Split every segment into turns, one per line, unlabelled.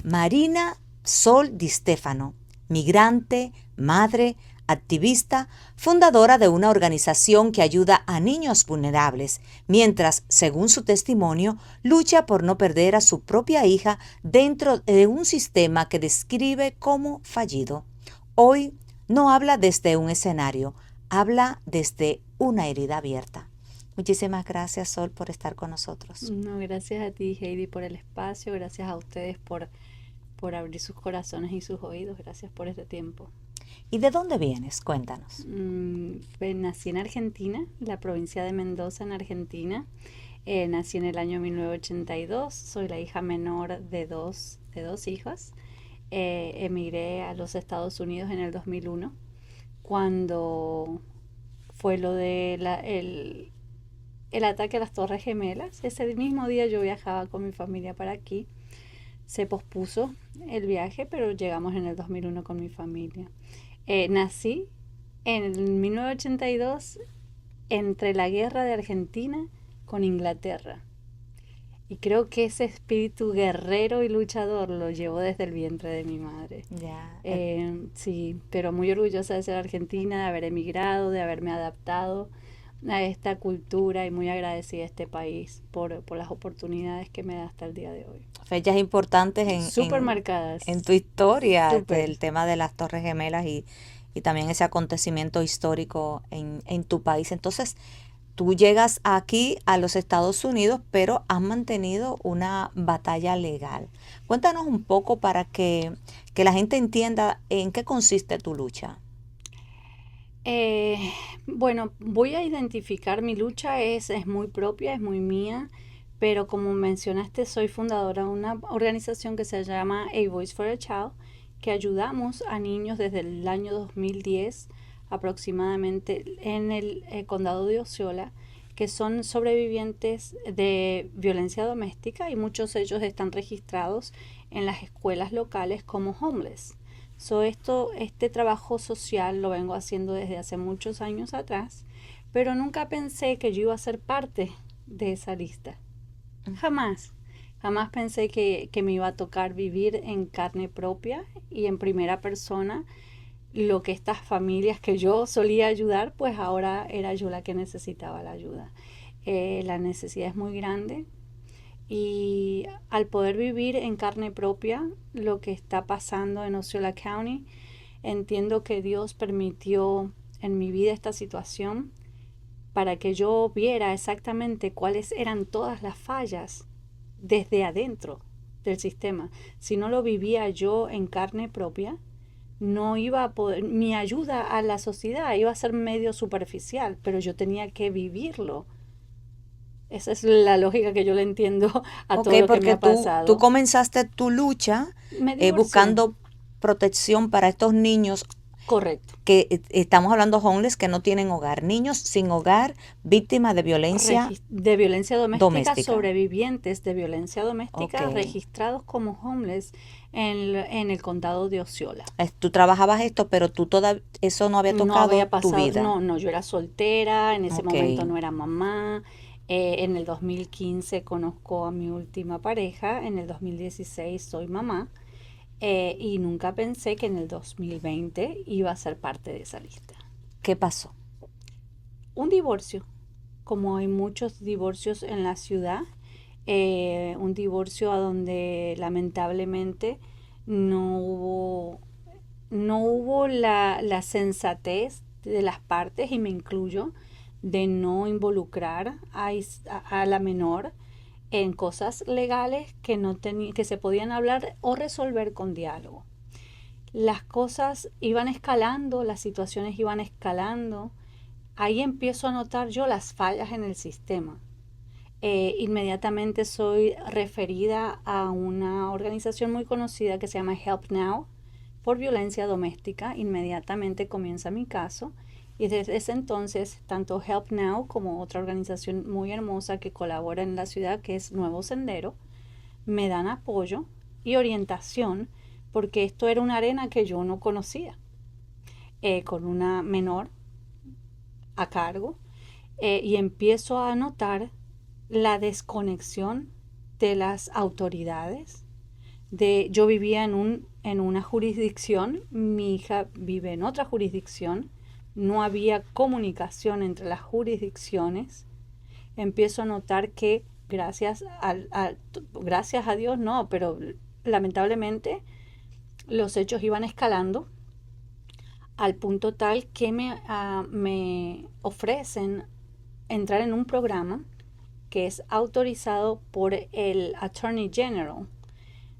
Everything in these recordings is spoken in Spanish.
Marina Sol Di Stefano, migrante, madre, activista, fundadora de una organización que ayuda a niños vulnerables, mientras, según su testimonio, lucha por no perder a su propia hija dentro de un sistema que describe como fallido. Hoy no habla desde un escenario, habla desde una herida abierta. Muchísimas gracias, Sol, por estar con nosotros.
No, gracias a ti, Heidi, por el espacio, gracias a ustedes por abrir sus corazones y sus oídos, gracias por este tiempo.
¿Y de dónde vienes? Cuéntanos.
Pues nací en Argentina, la provincia de Mendoza, en Argentina. Nací en el año 1982, soy la hija menor de dos hijas. Emigré a los Estados Unidos en el 2001, cuando fue lo de el ataque a las Torres Gemelas. Ese mismo día yo viajaba con mi familia para aquí. Se pospuso el viaje, pero llegamos en el 2001 con mi familia. Nací en 1982 entre la guerra de Argentina con Inglaterra. Y creo que ese espíritu guerrero y luchador lo llevo desde el vientre de mi madre.
Ya.
Sí, pero muy orgullosa de ser argentina, de haber emigrado, de haberme adaptado a esta cultura y muy agradecida a este país por las oportunidades que me da hasta el día de hoy.
Fechas importantes
Súper
en
marcadas,
tu historia,
súper.
el tema de las Torres Gemelas y también ese acontecimiento histórico en tu país. Entonces, tú llegas aquí a los Estados Unidos, pero has mantenido una batalla legal. Cuéntanos un poco para que la gente entienda en qué consiste tu lucha.
Eh, bueno, voy a identificar mi lucha, es muy propia, es muy mía, pero como mencionaste, soy fundadora de una organización que se llama A Voice for a Child, que ayudamos a niños desde el año 2010 aproximadamente en el condado de Osceola, que son sobrevivientes de violencia doméstica y muchos de ellos están registrados en las escuelas locales como homeless. Este trabajo social lo vengo haciendo desde hace muchos años atrás, pero nunca pensé que yo iba a ser parte de esa lista. Jamás. Jamás pensé que me iba a tocar vivir en carne propia y en primera persona lo que estas familias que yo solía ayudar, pues ahora era yo la que necesitaba la ayuda. La necesidad es muy grande, y al poder vivir en carne propia lo que está pasando en Osceola County, entiendo que Dios permitió en mi vida esta situación para que yo viera exactamente cuáles eran todas las fallas desde adentro del sistema. Si no lo vivía yo en carne propia, no iba a poder, mi ayuda a la sociedad iba a ser medio superficial, pero yo tenía que vivirlo. Esa es la lógica que yo le entiendo a
Ok,
todo lo que me
porque
ha
tú
pasado.
comenzaste tu lucha
Me divorcié.
buscando protección para estos niños
Correcto.
que estamos hablando homeless que no tienen hogar, niños sin hogar, víctimas de violencia
De violencia doméstica,
doméstica.
sobrevivientes de violencia
Ok.
doméstica registrados como homeless en el condado de Osceola.
Tú trabajabas esto, pero tú toda, eso no había
No
tocado
había
tu
pasado,
vida.
no, no, yo era soltera, en ese
Ok.
momento no era mamá. En el 2015 conozco a mi última pareja, en el 2016 soy mamá, y nunca pensé que en el 2020 iba a ser parte de esa lista.
¿Qué pasó?
Un divorcio, como hay muchos divorcios en la ciudad, un divorcio a donde lamentablemente no hubo, no hubo la sensatez de las partes, y me incluyo, de no involucrar a la menor en cosas legales que, que se podían hablar o resolver con diálogo. Las cosas iban escalando, las situaciones iban escalando. Ahí empiezo a notar yo las fallas en el sistema. Inmediatamente soy referida a una organización muy conocida que se llama Help Now por violencia doméstica. Inmediatamente comienza mi caso, y desde ese entonces tanto Help Now como otra organización muy hermosa que colabora en la ciudad, que es Nuevo Sendero, me dan apoyo y orientación, porque esto era una arena que yo no conocía, con una menor a cargo, y empiezo a notar la desconexión de las autoridades, Yo vivía en una jurisdicción, mi hija vive en otra jurisdicción, no había comunicación entre las jurisdicciones. Empiezo a notar que gracias a Dios no, pero lamentablemente los hechos iban escalando al punto tal que me ofrecen entrar en un programa que es autorizado por el Attorney General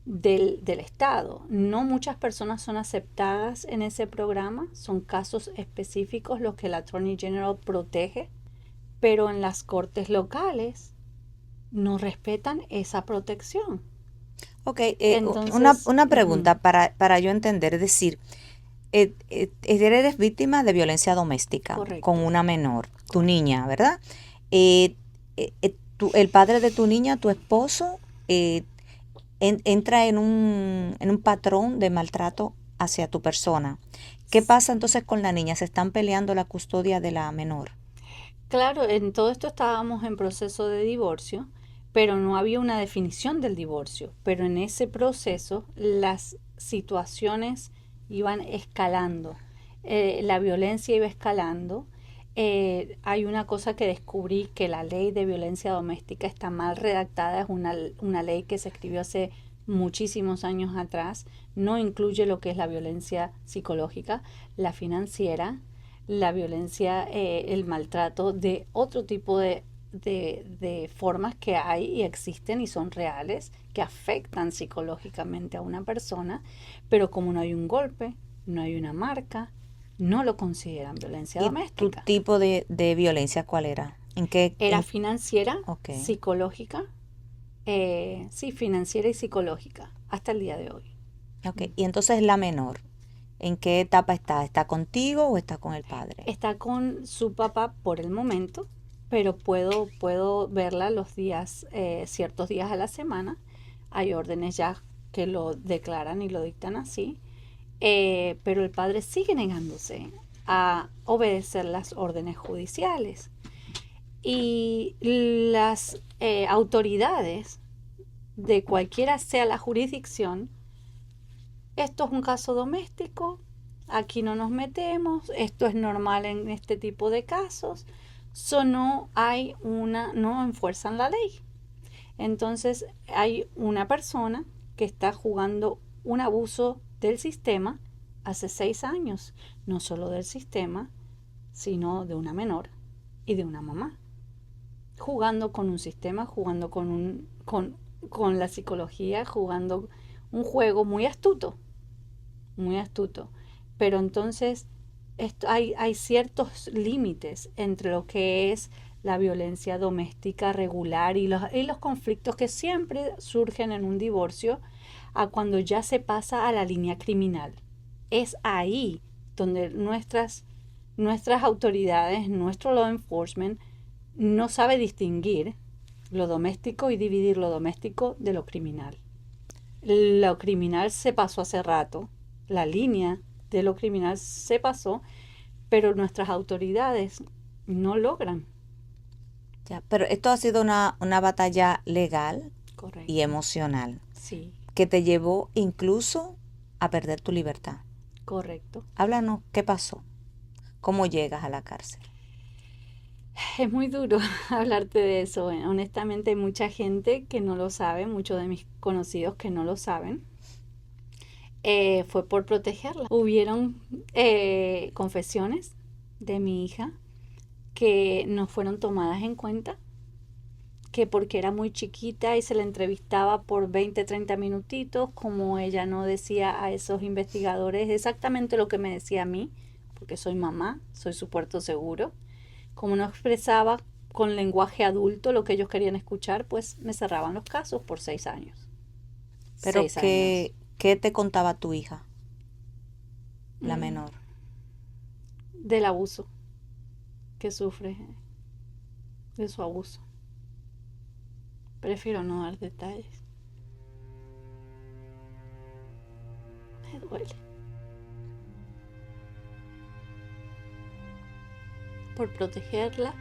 del estado. No muchas personas son aceptadas en ese programa, son casos específicos los que el Attorney General protege, pero en las cortes locales no respetan esa protección.
Ok,
Entonces,
una pregunta para yo entender, es decir, eres víctima de violencia doméstica con
correcto.
una menor, tu niña, ¿verdad? El padre de tu niña, tu esposo, entra en un patrón de maltrato hacia tu persona. ¿Qué pasa entonces con la niña? ¿Se están peleando la custodia de la menor?
Claro, en todo esto estábamos en proceso de divorcio, pero no había una definición del divorcio. Pero en ese proceso las situaciones iban escalando, la violencia iba escalando. Hay una cosa que descubrí, que la ley de violencia doméstica está mal redactada, es una ley que se escribió hace muchísimos años atrás, no incluye lo que es la violencia psicológica, la financiera, la violencia, el maltrato, de otro tipo de formas que hay y existen y son reales, que afectan psicológicamente a una persona, pero como no hay un golpe, no hay una marca, no lo consideran violencia
¿Y tu
doméstica.
tipo de violencia cuál era? ¿En qué?
Era financiera,
Ok,
psicológica, sí, financiera y psicológica, hasta el día de hoy.
ok. Y entonces la menor, ¿en qué etapa está? ¿Está contigo o está con el padre?
Está con su papá por el momento, pero puedo verla los días, ciertos días a la semana. Hay órdenes ya que lo declaran y lo dictan así, pero el padre sigue negándose a obedecer las órdenes judiciales. Y las autoridades de cualquiera sea la jurisdicción, esto es un caso doméstico, aquí no nos metemos, esto es normal en este tipo de casos, no enfuerzan la ley. Entonces hay una persona que está jugando un abuso del sistema hace 6 años, no solo del sistema, sino de una menor y de una mamá, jugando con un sistema, jugando con la psicología, jugando un juego muy astuto, muy astuto. Pero entonces hay ciertos límites entre lo que es la violencia doméstica regular y los conflictos que siempre surgen en un divorcio, a cuando ya se pasa a la línea criminal. Es ahí donde nuestras autoridades, nuestro law enforcement, no sabe distinguir lo doméstico y dividir lo doméstico de lo criminal. Lo criminal se pasó hace rato, la línea de lo criminal se pasó, pero nuestras autoridades no logran.
Ya, pero esto ha sido una batalla legal y
Correcto.
emocional
Sí,
que te llevó incluso a perder tu libertad.
correcto.
Háblanos, ¿qué pasó? ¿Cómo llegas a la cárcel?
Es muy duro hablarte de eso. Honestamente hay mucha gente que no lo sabe, muchos de mis conocidos que no lo saben. Fue por protegerla. Hubieron confesiones de mi hija que no fueron tomadas en cuenta, que porque era muy chiquita y se la entrevistaba por 20 30 minutitos, como ella no decía a esos investigadores exactamente lo que me decía a mí, porque soy mamá, soy su puerto seguro, como no expresaba con lenguaje adulto lo que ellos querían escuchar, pues me cerraban los casos por 6 años.
Pero
6 años.
¿qué te contaba tu hija, la
Mm,
menor?
del abuso que sufre, de su abuso. Prefiero no dar detalles. Me duele. Por protegerla,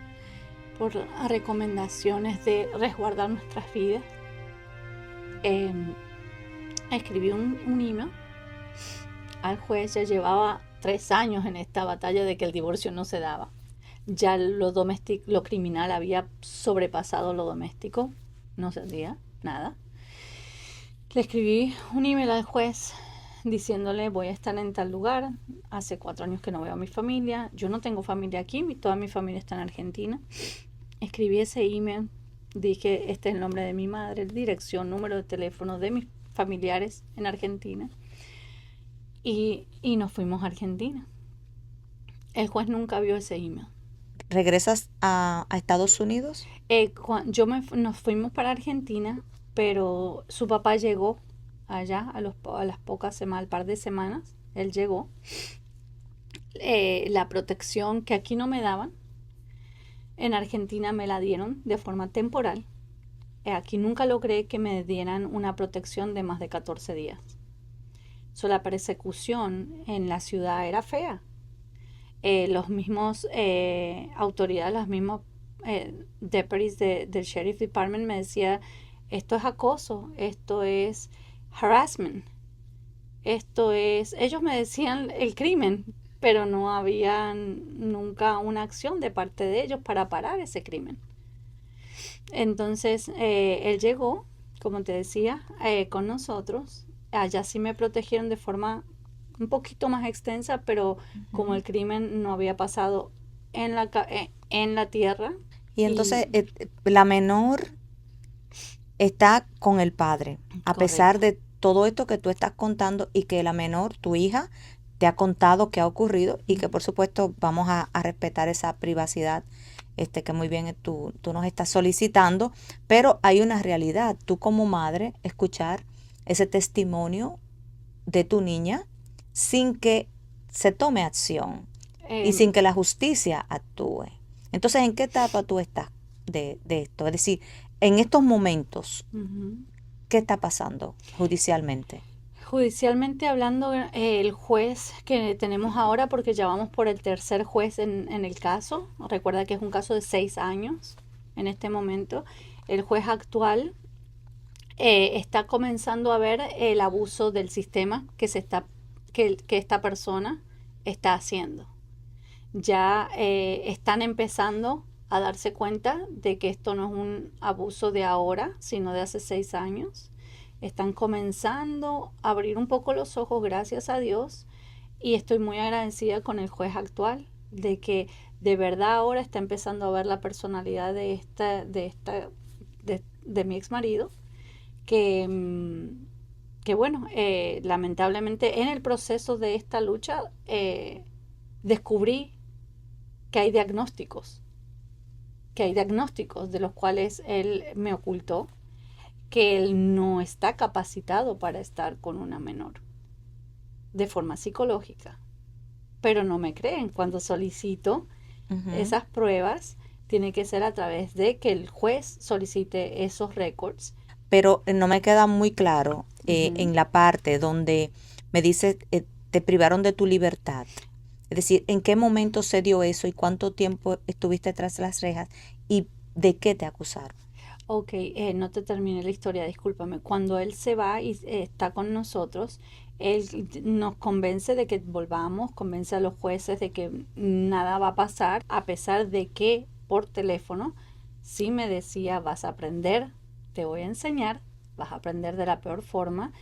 por recomendaciones de resguardar nuestras vidas. Eh, escribí un email al juez. Ya llevaba 3 años en esta batalla de que el divorcio no se daba. Ya lo criminal había sobrepasado lo doméstico, no se hacía nada. Le escribí un email al juez diciéndole voy a estar en tal lugar, hace 4 años que no veo a mi familia, yo no tengo familia aquí, toda mi familia está en Argentina. Escribí ese email, dije este es el nombre de mi madre, dirección, número de teléfono de mis familiares en Argentina, y nos fuimos a Argentina. El juez nunca vio ese email.
¿Regresas a Estados Unidos?
Nos fuimos para Argentina, pero su papá llegó allá a las pocas semanas, al par de semanas, él llegó. La protección que aquí no me daban, en Argentina me la dieron de forma temporal. Aquí nunca logré que me dieran una protección de más de 14 días. La persecución en la ciudad era fea. Los mismos autoridades, las mismas deputies del Sheriff Department me decía esto es acoso, esto es harassment, ellos me decían el crimen, pero no había nunca una acción de parte de ellos para parar ese crimen. Entonces él llegó, como te decía, con nosotros. Allá sí me protegieron de forma un poquito más extensa, pero como el crimen no había pasado en la tierra.
Y entonces la menor está con el padre, a pesar de todo esto que tú estás contando y que la menor, tu hija, te ha contado qué ha ocurrido y que por supuesto vamos a respetar esa privacidad que muy bien tú nos estás solicitando, pero hay una realidad, tú como madre, escuchar ese testimonio de tu niña sin que se tome acción y sin que la justicia actúe. Entonces, ¿en qué etapa tú estás de esto? Es decir, en estos momentos, ¿qué está pasando judicialmente?
Judicialmente hablando, el juez que tenemos ahora, porque ya vamos por el tercer juez en el caso, recuerda que es un caso de 6 años en este momento, el juez actual está comenzando a ver el abuso del sistema que esta persona está haciendo. Ya están empezando a darse cuenta de que esto no es un abuso de ahora, sino de hace 6 años. Están comenzando a abrir un poco los ojos, gracias a Dios, y estoy muy agradecida con el juez actual de que de verdad ahora está empezando a ver la personalidad de mi ex marido, que bueno, lamentablemente en el proceso de esta lucha descubrí que hay diagnósticos de los cuales él me ocultó, que él no está capacitado para estar con una menor de forma psicológica, pero no me creen. Cuando solicito esas pruebas, tiene que ser a través de que el juez solicite esos récords.
Pero no me queda muy claro en la parte donde me dice te privaron de tu libertad. Es decir, ¿en qué momento se dio eso y cuánto tiempo estuviste tras las rejas y de qué te acusaron?
Ok, no te terminé la historia, discúlpame. Cuando él se va y está con nosotros, él nos convence de que volvamos, convence a los jueces de que nada va a pasar, a pesar de que por teléfono sí me decía, vas a aprender, te voy a enseñar, vas a aprender de la peor forma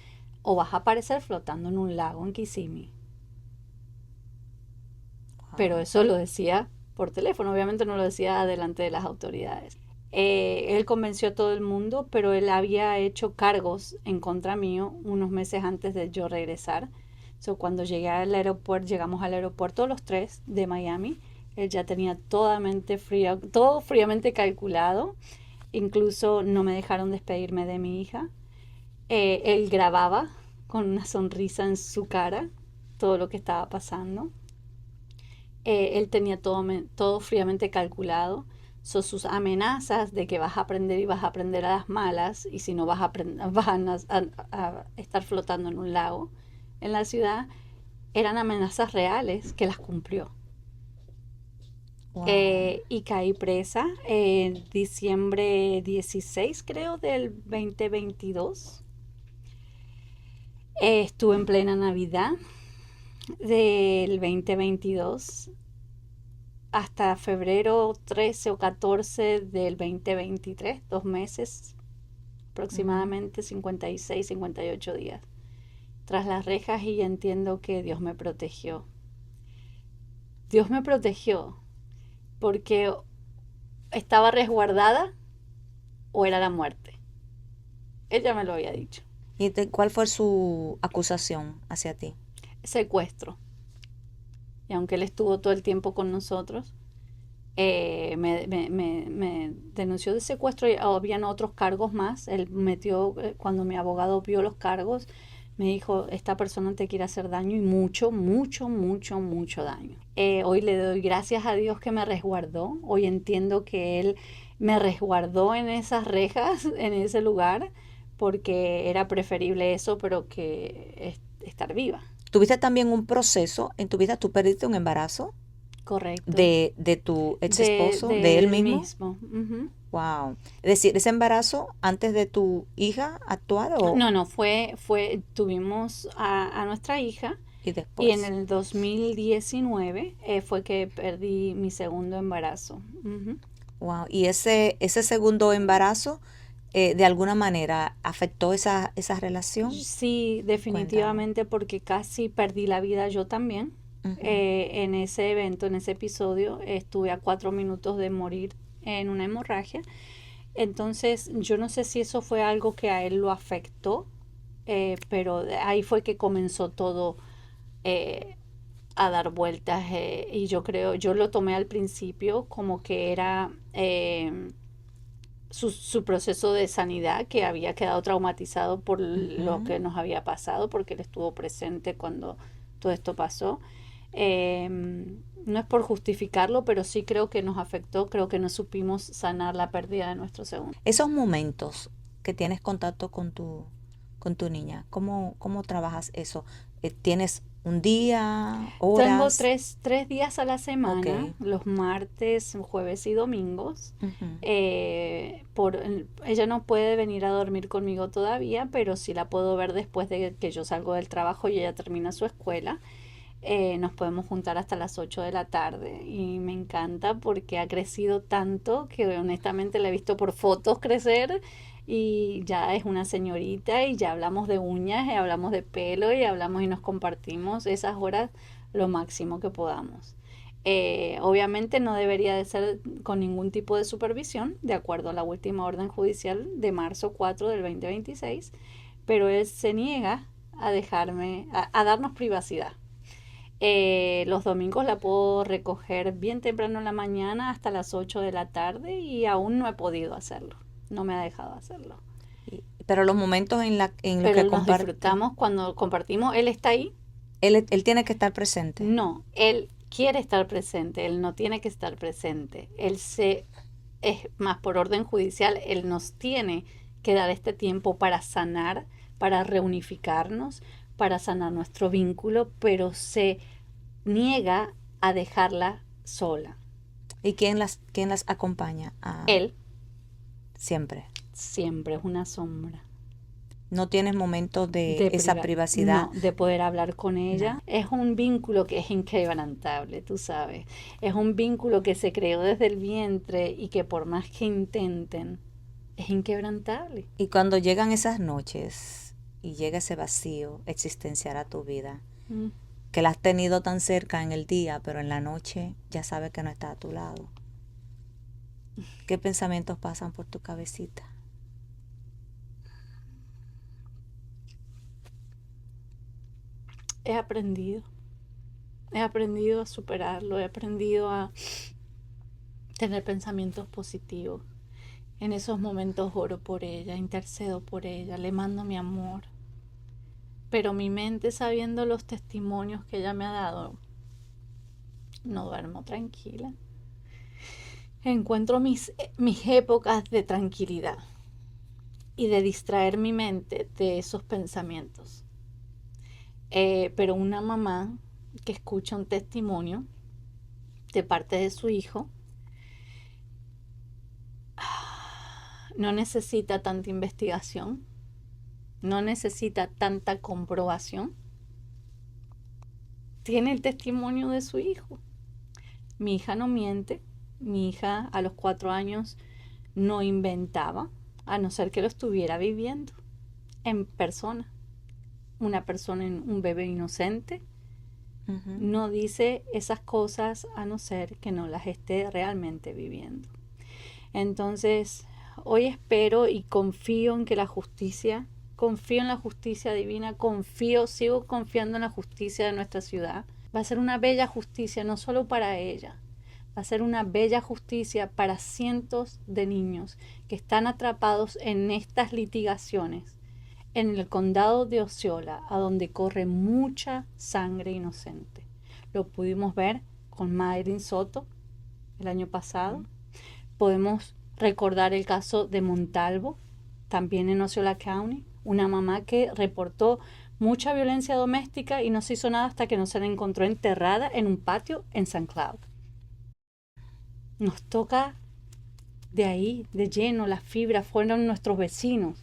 o vas a aparecer flotando en un lago en Kissimmee. Pero eso lo decía por teléfono, obviamente no lo decía delante de las autoridades. Él convenció a todo el mundo, pero él había hecho cargos en contra mío unos meses antes de yo regresar. Cuando llegamos al aeropuerto los tres de Miami, él ya tenía todo fríamente calculado. Incluso no me dejaron despedirme de mi hija. Él grababa con una sonrisa en su cara todo lo que estaba pasando. Él tenía todo fríamente calculado. Sus amenazas de que vas a aprender y vas a aprender a las malas, y si no vas a estar flotando en un lago en la ciudad, eran amenazas reales que las cumplió. Wow. Y caí presa en diciembre 16, creo, del 2022. Estuve en plena Navidad del 2022 hasta febrero 13 o 14 del 2023, 2 meses,
Ujú.
aproximadamente 56, 58 días tras las rejas, y entiendo que Dios me protegió. Dios me protegió porque estaba resguardada o era la muerte. Ella me lo había dicho.
¿Cuál fue su acusación hacia ti?
Secuestro. Y aunque él estuvo todo el tiempo con nosotros, me denunció de secuestro y habían otros cargos más. Él metió, cuando mi abogado vio los cargos, me dijo, esta persona te quiere hacer daño y mucho, mucho, mucho, mucho daño. Hoy le doy gracias a Dios que me resguardó. Hoy entiendo que Él me resguardó en esas rejas, en ese lugar, porque era preferible eso, pero que estar viva.
¿Tuviste también un proceso en tu vida? ¿Tú perdiste un embarazo
Correcto.
de tu ex esposo, de
De
él
él
mismo?
mismo. Ujú.
Wow. Es decir, ese embarazo antes de tu hija actuar o
No, no, tuvimos a nuestra hija,
y
y en
después.
el 2019 fue que perdí mi segundo embarazo. Ujú.
Wow. Y ese segundo embarazo, de alguna manera, afectó esa relación.
Sí,
Cuéntame.
definitivamente, porque casi perdí la vida yo también.
Ujú.
En ese evento, en ese episodio, estuve a 4 minutos de morir en una hemorragia. Entonces, yo no sé si eso fue algo que a él lo afectó, pero ahí fue que comenzó todo eh, a dar vueltas, y yo lo tomé al principio como que era su proceso de sanidad, que había quedado traumatizado por lo
Ujú.
que nos había pasado, porque él estuvo presente cuando todo esto pasó. Eh, no es por justificarlo, pero sí creo que nos afectó, creo que no supimos sanar la pérdida de nuestro segundo.
Esos momentos que tienes contacto con tu niña, cómo trabajas eso? ¿Tienes un día,
Tengo
horas?
tres días a la
Ok.
semana, los martes, jueves y domingos.
Ujú.
Ella no puede venir a dormir conmigo todavía, pero sí la puedo ver después de que yo salgo del trabajo y ella termina su escuela. Nos podemos juntar hasta las 8 de la tarde y me encanta porque ha crecido tanto que honestamente la he visto por fotos crecer, y ya es una señorita, y ya hablamos de uñas y hablamos de pelo y hablamos y nos compartimos esas horas lo máximo que podamos. Obviamente no debería de ser con ningún tipo de supervisión, de acuerdo a la última orden judicial de marzo 4 del 2026, pero él se niega a dejarme, a darnos privacidad. Los domingos la puedo recoger bien temprano en la mañana hasta las 8 de la tarde, y aún no he podido hacerlo. No me ha dejado hacerlo.
Pero los momentos en los
Pero
que
nos
comparten,
disfrutamos cuando compartimos. Él está ahí.
él tiene que estar presente.
No, él quiere estar presente. Él no tiene que estar presente. Es más, por orden judicial, él nos tiene que dar este tiempo para sanar, para reunificarnos, para sanar nuestro vínculo, pero se niega a dejarla sola.
¿Y quién las acompaña?
Él
Siempre.
siempre es una sombra.
No tienes momentos de esa privacidad.
No, de poder hablar con
No.
ella. Es un vínculo que es inquebrantable, tú sabes. Es un vínculo que se creó desde el vientre y que por más que intenten, es inquebrantable.
Y cuando llegan esas noches y llega ese vacío existencial a tu vida,
Mm.
que la has tenido tan cerca en el día, pero en la noche ya sabes que no está a tu lado, ¿qué pensamientos pasan por tu cabecita?
He aprendido. He aprendido a superarlo. He aprendido a tener pensamientos positivos. En esos momentos oro por ella, intercedo por ella, le mando mi amor. Pero mi mente, sabiendo los testimonios que ella me ha dado, no duermo tranquila. Encuentro mis épocas de tranquilidad y de distraer mi mente de esos pensamientos. Pero una mamá que escucha un testimonio de parte de su hijo no necesita tanta investigación, no necesita tanta comprobación. Tiene el testimonio de su hijo. Mi hija no miente. Mi hija a los 4 años no inventaba, a no ser que lo estuviera viviendo en persona. Una persona, un bebé inocente, no dice esas cosas a no ser que no las esté realmente viviendo. Entonces, hoy espero y confío en que confío en la justicia divina, sigo confiando en la justicia de nuestra ciudad. Va a ser una bella justicia, no solo para ella, va a ser una bella justicia para cientos de niños que están atrapados en estas litigaciones en el condado de Osceola, a donde corre mucha sangre inocente. Lo pudimos ver con Madeline Soto el año pasado. Podemos recordar el caso de Montalvo, también en Osceola County, una mamá que reportó mucha violencia doméstica y no se hizo nada hasta que no se la encontró enterrada en un patio en St. Cloud. Nos toca de ahí, de lleno, las fibras fueron nuestros vecinos.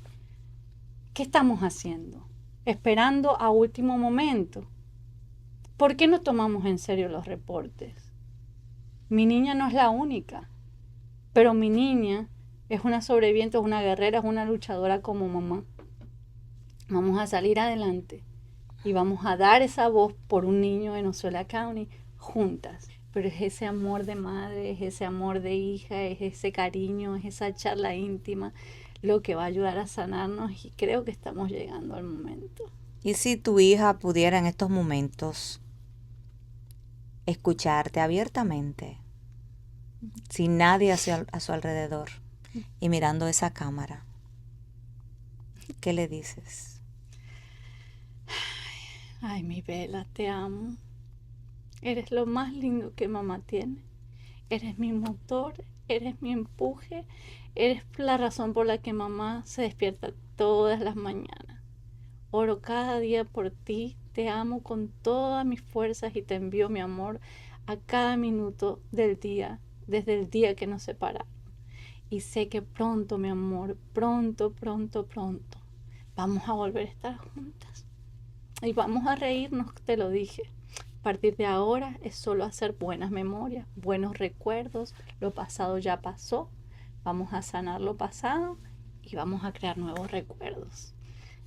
¿Qué estamos haciendo? Esperando a último momento. ¿Por qué no tomamos en serio los reportes? Mi niña no es la única, pero mi niña es una sobreviviente, es una guerrera, es una luchadora como mamá. Vamos a salir adelante y vamos a dar esa voz por un niño en Osceola County juntas. Pero es ese amor de madre, es ese amor de hija, es ese cariño, es esa charla íntima lo que va a ayudar a sanarnos, y creo que estamos llegando al momento.
¿Y si tu hija pudiera en estos momentos escucharte abiertamente, sin nadie a su alrededor y mirando esa cámara? ¿Qué le dices?
Ay, mi Bella, te amo. Eres lo más lindo que mamá tiene. Eres mi motor, eres mi empuje, eres la razón por la que mamá se despierta todas las mañanas. Oro cada día por ti, te amo con todas mis fuerzas y te envío mi amor a cada minuto del día, desde el día que nos separaron. Y sé que pronto, mi amor, pronto, vamos a volver a estar juntas. Y vamos a reírnos, te lo dije. A partir de ahora es solo hacer buenas memorias, buenos recuerdos. Lo pasado ya pasó. Vamos a sanar lo pasado y vamos a crear nuevos recuerdos.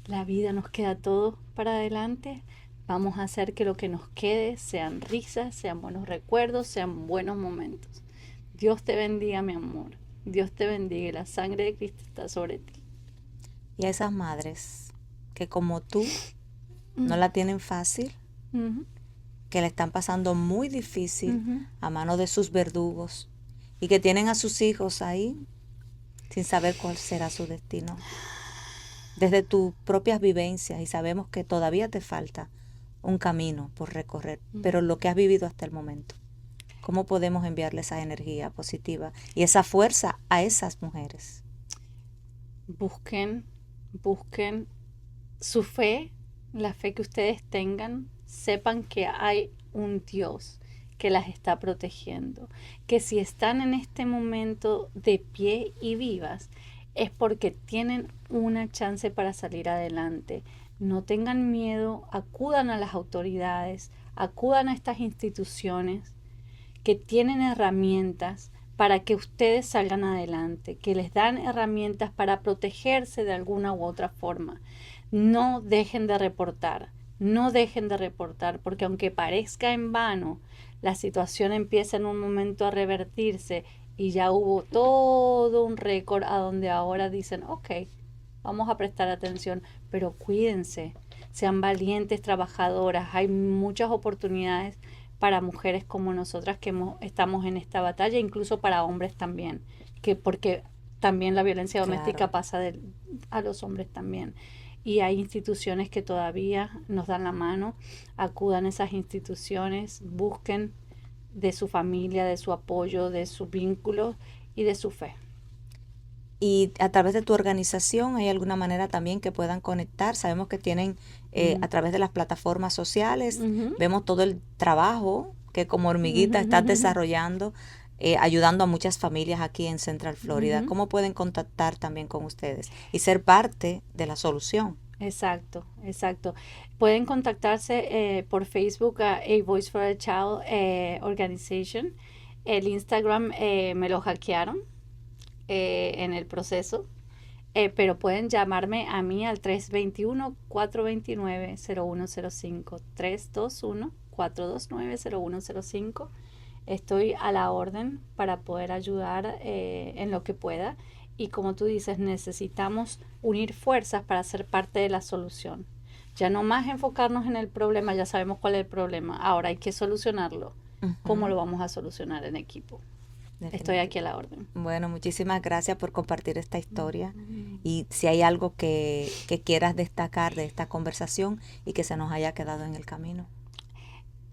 La vida nos queda todo para adelante. Vamos a hacer que lo que nos quede sean risas, sean buenos recuerdos, sean buenos momentos. Dios te bendiga, mi amor. Dios te bendiga y la sangre de Cristo está sobre ti.
Y a esas madres que como tú no la tienen fácil, que la están pasando muy difícil a manos de sus verdugos y que tienen a sus hijos ahí sin saber cuál será su destino. Desde tus propias vivencias, y sabemos que todavía te falta un camino por recorrer, pero lo que has vivido hasta el momento, ¿cómo podemos enviarle esa energía positiva y esa fuerza a esas mujeres?
Busquen su fe, la fe que ustedes tengan. Sepan que hay un Dios que las está protegiendo, que si están en este momento de pie y vivas es porque tienen una chance para salir adelante. No tengan miedo, acudan a las autoridades, acudan a estas instituciones que tienen herramientas para que ustedes salgan adelante, que les dan herramientas para protegerse de alguna u otra forma. No dejen de reportar. No dejen de reportar, porque aunque parezca en vano, la situación empieza en un momento a revertirse y ya hubo todo un récord a donde ahora dicen, ok, vamos a prestar atención, pero cuídense, sean valientes, trabajadoras. Hay muchas oportunidades para mujeres como nosotras que estamos en esta batalla, incluso para hombres también, porque también la violencia doméstica pasa a los hombres también. Y hay instituciones que todavía nos dan la mano. Acudan a esas instituciones, busquen de su familia, de su apoyo, de sus vínculos y de su fe.
Y a través de tu organización, ¿hay alguna manera también que puedan conectar? Sabemos que tienen a través de las plataformas sociales, vemos todo el trabajo que como hormiguita estás desarrollando, ayudando a muchas familias aquí en Central Florida. ¿Cómo pueden contactar también con ustedes y ser parte de la solución?
Exacto, exacto. Pueden contactarse por Facebook a Voice for a Child Organization. El Instagram me lo hackearon en el proceso, pero pueden llamarme a mí al 321-429-0105. 321-429-0105. Estoy a la orden para poder ayudar en lo que pueda. Y como tú dices, necesitamos unir fuerzas para ser parte de la solución. Ya no más enfocarnos en el problema, ya sabemos cuál es el problema. Ahora hay que solucionarlo. ¿Cómo
Ujú,
lo vamos a solucionar en equipo? Estoy
definitivo.
aquí a la orden.
Bueno, muchísimas gracias por compartir esta historia y si hay algo que quieras destacar de esta conversación y que se nos haya quedado en el camino.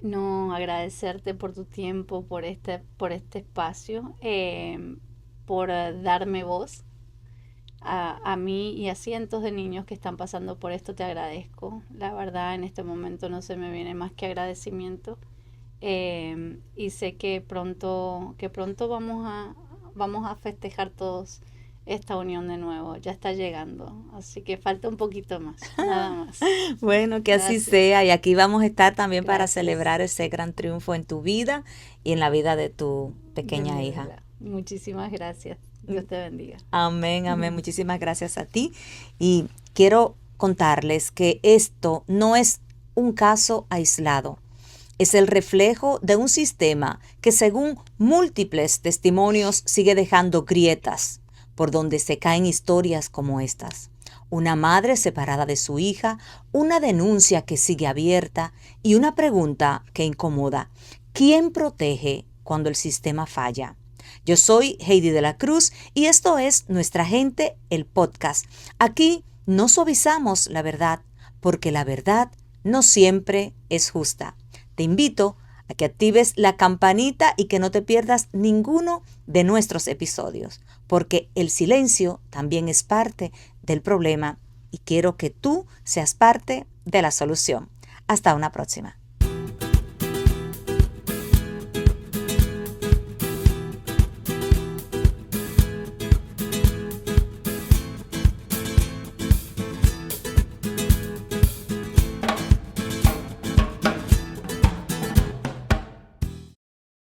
No, agradecerte por tu tiempo, por este espacio, por darme voz a mí y a cientos de niños que están pasando por esto. Te agradezco. La verdad, en este momento no se me viene más que agradecimiento. Y sé que pronto vamos a festejar todos esta unión de nuevo. Ya está llegando. Así que falta un poquito más, nada más.
Bueno, que así
Gracias.
sea y aquí vamos a estar también para
Gracias.
celebrar ese gran triunfo en tu vida y en la vida de tu
De
pequeña
mi
hija.
vida. Muchísimas gracias. Dios te bendiga.
Amén, amén. Muchísimas gracias a ti. Y quiero contarles que esto no es un caso aislado. Es el reflejo de un sistema que, según múltiples testimonios, sigue dejando grietas por donde se caen historias como estas. Una madre separada de su hija, una denuncia que sigue abierta y una pregunta que incomoda. ¿Quién protege cuando el sistema falla? Yo soy Heidi de la Cruz y esto es Nuestra Gente, el podcast. Aquí no suavizamos la verdad porque la verdad no siempre es justa. Te invito a que actives la campanita y que no te pierdas ninguno de nuestros episodios, porque el silencio también es parte del problema y quiero que tú seas parte de la solución. Hasta una próxima.